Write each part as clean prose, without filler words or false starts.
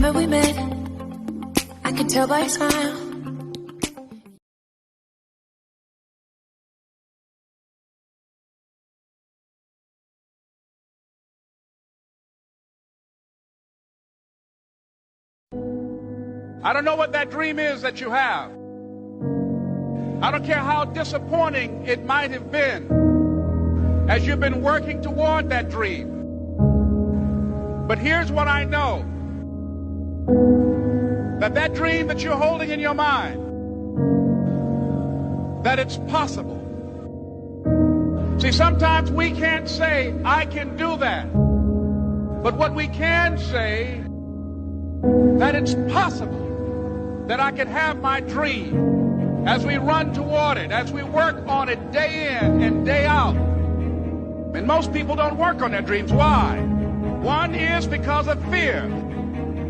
remember we met, I could tell by your smile. I don't know what that dream is that you have. I don't care how disappointing it might have been as you've been working toward that dream. But here's what I know. That dream that you're holding in your mind, that it's possible. See, sometimes we can't say, I can do that. But what we can say, that it's possible that I can have my dream as we run toward it, as we work on it day in and day out. And most people don't work on their dreams. Why? One is because of fear.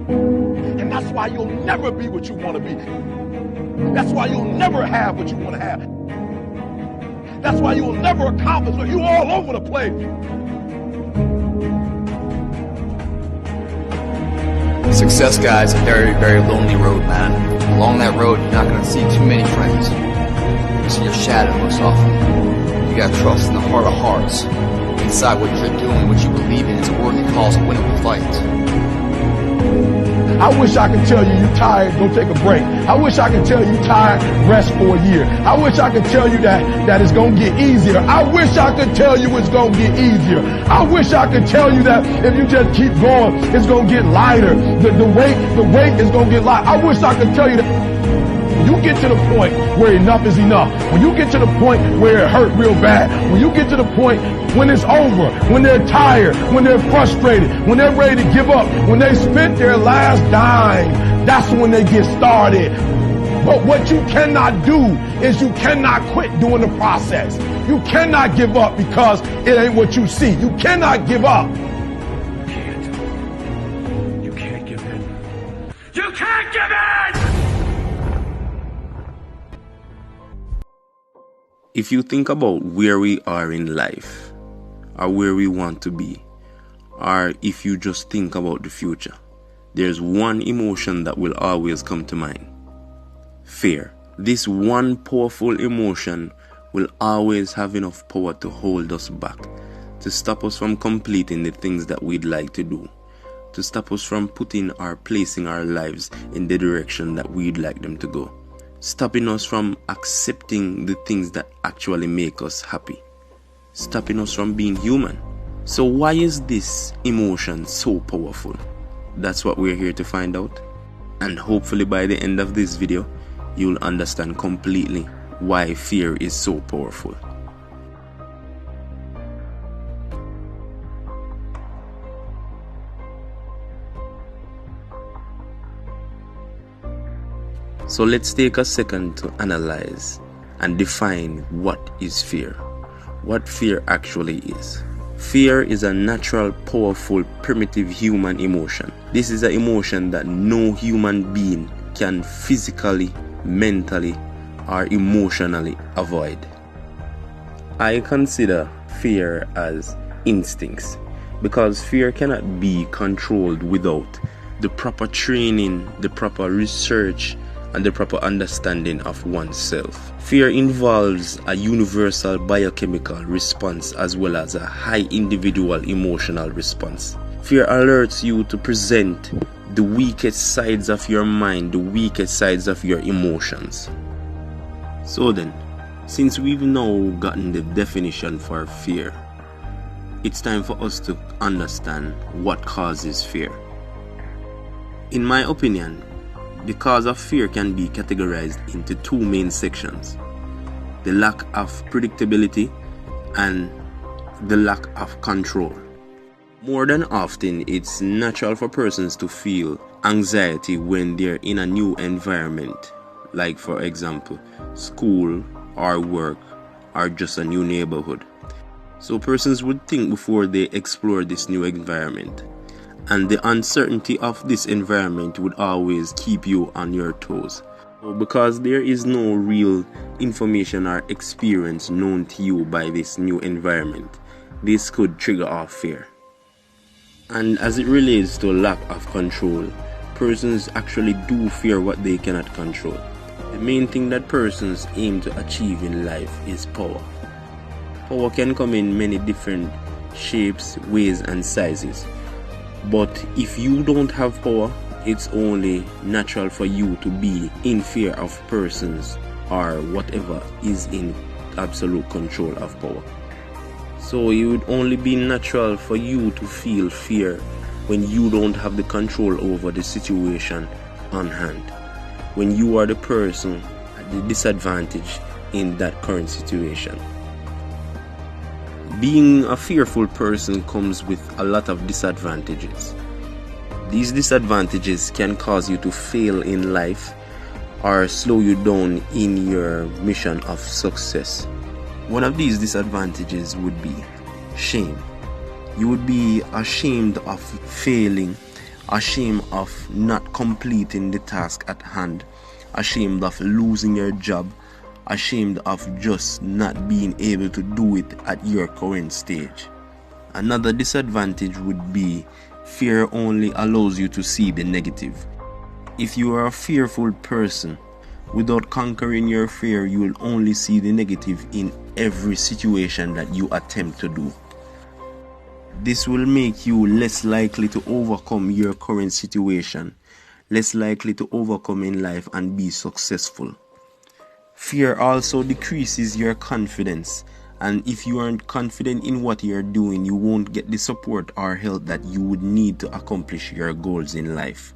And that's why you'll never be what you want to be. That's why you'll never have what you want to have. That's why you'll never accomplish what you're all over the place. Success, guys, a very, very lonely road, man. Along that road, you're not gonna see too many friends. You see your shadow most often. You gotta trust in the heart of hearts. Inside what you're doing, what you believe in, is a worthy cause, a winnable fight. I wish I could tell you you're tired, go take a break. I wish I could tell you you're tired, rest for a year. I wish I could tell you that it's gonna get easier. I wish I could tell you it's gonna get easier. I wish I could tell you that if you just keep going, it's gonna get lighter. The weight is gonna get light. I wish I could tell you that. When you get to the point where enough is enough, when you get to the point where it hurt real bad, when you get to the point when it's over, when they're tired, when they're frustrated, when they're ready to give up, when they spent their last dime, that's when they get started. But what you cannot do is you cannot quit doing the process. You cannot give up because it ain't what you see. You cannot give up. You can't give in. You can't give in! If you think about where we are in life, or where we want to be, or if you just think about the future, there's one emotion that will always come to mind: fear. This one powerful emotion will always have enough power to hold us back, to stop us from completing the things that we'd like to do, to stop us from putting or placing our lives in the direction that we'd like them to go, stopping us from accepting the things that actually make us happy, stopping us from being human. So why is this emotion so powerful? That's what we're here to find out. And hopefully by the end of this video, you'll understand completely why fear is so powerful. So let's take a second to analyze and define what is fear, what fear actually is. Fear is a natural, powerful, primitive human emotion. This is an emotion that no human being can physically, mentally, or emotionally avoid. I consider fear as instincts because fear cannot be controlled without the proper training, the proper research, and the proper understanding of oneself. Fear involves a universal biochemical response as well as a high individual emotional response. Fear alerts you to present the weakest sides of your mind, the weakest sides of your emotions. So then, since we've now gotten the definition for fear, it's time for us to understand what causes fear. In my opinion, the cause of fear can be categorized into two main sections: the lack of predictability and the lack of control. More than often, it's natural for persons to feel anxiety when they're in a new environment, like for example, school or work or just a new neighborhood. So persons would think before they explore this new environment. And the uncertainty of this environment would always keep you on your toes. Because there is no real information or experience known to you by this new environment, this could trigger off fear. And as it relates to lack of control, persons actually do fear what they cannot control. The main thing that persons aim to achieve in life is power. Power can come in many different shapes, ways and sizes. But if you don't have power, it's only natural for you to be in fear of persons or whatever is in absolute control of power. So it would only be natural for you to feel fear when you don't have the control over the situation on hand, when you are the person at the disadvantage in that current situation. Being a fearful person comes with a lot of disadvantages. These disadvantages can cause you to fail in life or slow you down in your mission of success. One of these disadvantages would be shame. You would be ashamed of failing, ashamed of not completing the task at hand, ashamed of losing your job, ashamed of just not being able to do it at your current stage. Another disadvantage would be fear only allows you to see the negative. If you are a fearful person, without conquering your fear, you will only see the negative in every situation that you attempt to do. This will make you less likely to overcome your current situation, less likely to overcome in life and be successful. Fear also decreases your confidence, and if you aren't confident in what you're doing, you won't get the support or help that you would need to accomplish your goals in life.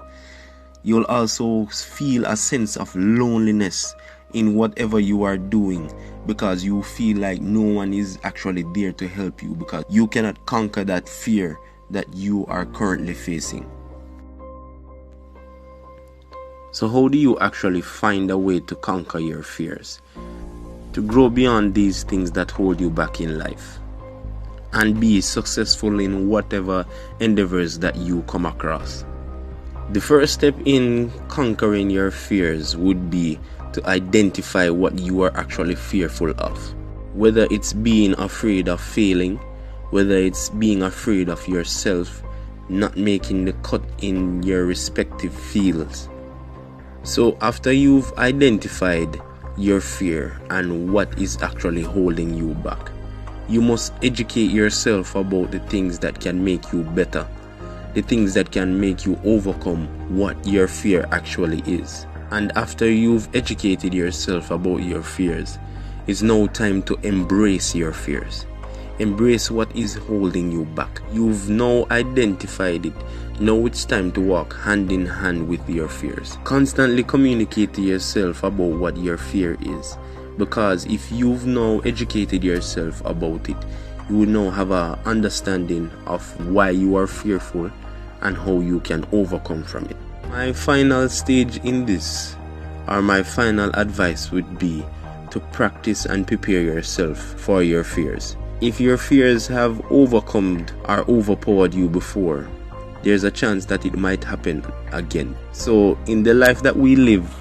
You'll also feel a sense of loneliness in whatever you are doing because you feel like no one is actually there to help you because you cannot conquer that fear that you are currently facing. So how do you actually find a way to conquer your fears, to grow beyond these things that hold you back in life, and be successful in whatever endeavors that you come across? The first step in conquering your fears would be to identify what you are actually fearful of. Whether it's being afraid of failing, whether it's being afraid of yourself not making the cut in your respective fields. So after you've identified your fear and what is actually holding you back, you must educate yourself about the things that can make you better, the things that can make you overcome what your fear actually is. And after you've educated yourself about your fears, it's now time to embrace your fears. Embrace what is holding you back. You've now identified it. Now it's time to walk hand in hand with your fears. Constantly communicate to yourself about what your fear is. Because if you've now educated yourself about it, you will now have an understanding of why you are fearful and how you can overcome from it. My final stage in this, or my final advice would be to practice and prepare yourself for your fears. If your fears have overcome or overpowered you before, there's a chance that it might happen again. So in the life that we live,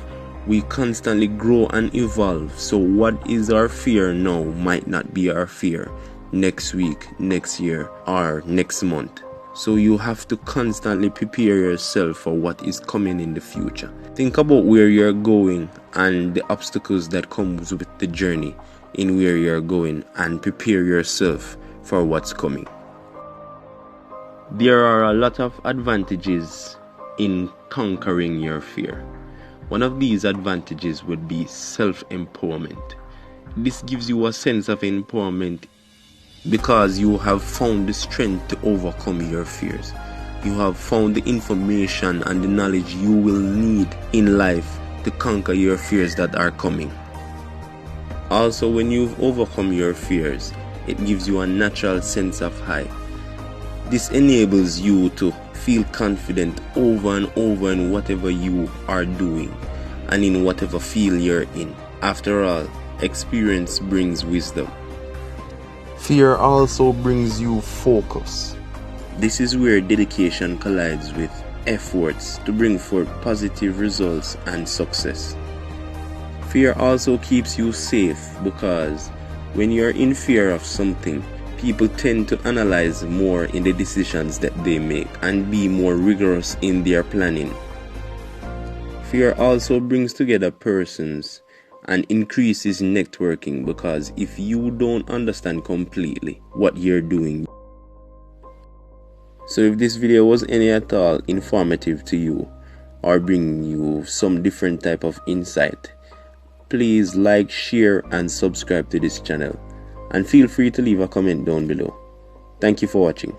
we constantly grow and evolve. So what is our fear now might not be our fear next week, next year, or next month. So you have to constantly prepare yourself for what is coming in the future. Think about where you're going and the obstacles that comes with the journey in where you're going, and prepare yourself for what's coming. There are a lot of advantages in conquering your fear. One of these advantages would be self-empowerment. This gives you a sense of empowerment because you have found the strength to overcome your fears. You have found the information and the knowledge you will need in life to conquer your fears that are coming. Also, when you've overcome your fears, it gives you a natural sense of high. This enables you to feel confident over and over in whatever you are doing and in whatever field you're in. After all, experience brings wisdom. Fear also brings you focus. This is where dedication collides with efforts to bring forth positive results and success. Fear also keeps you safe because when you're in fear of something, people tend to analyze more in the decisions that they make and be more rigorous in their planning. Fear also brings together persons and increases networking, because if you don't understand completely what you're doing. So if this video was any at all informative to you or bringing you some different type of insight, please like, share and subscribe to this channel, and feel free to leave a comment down below. Thank you for watching.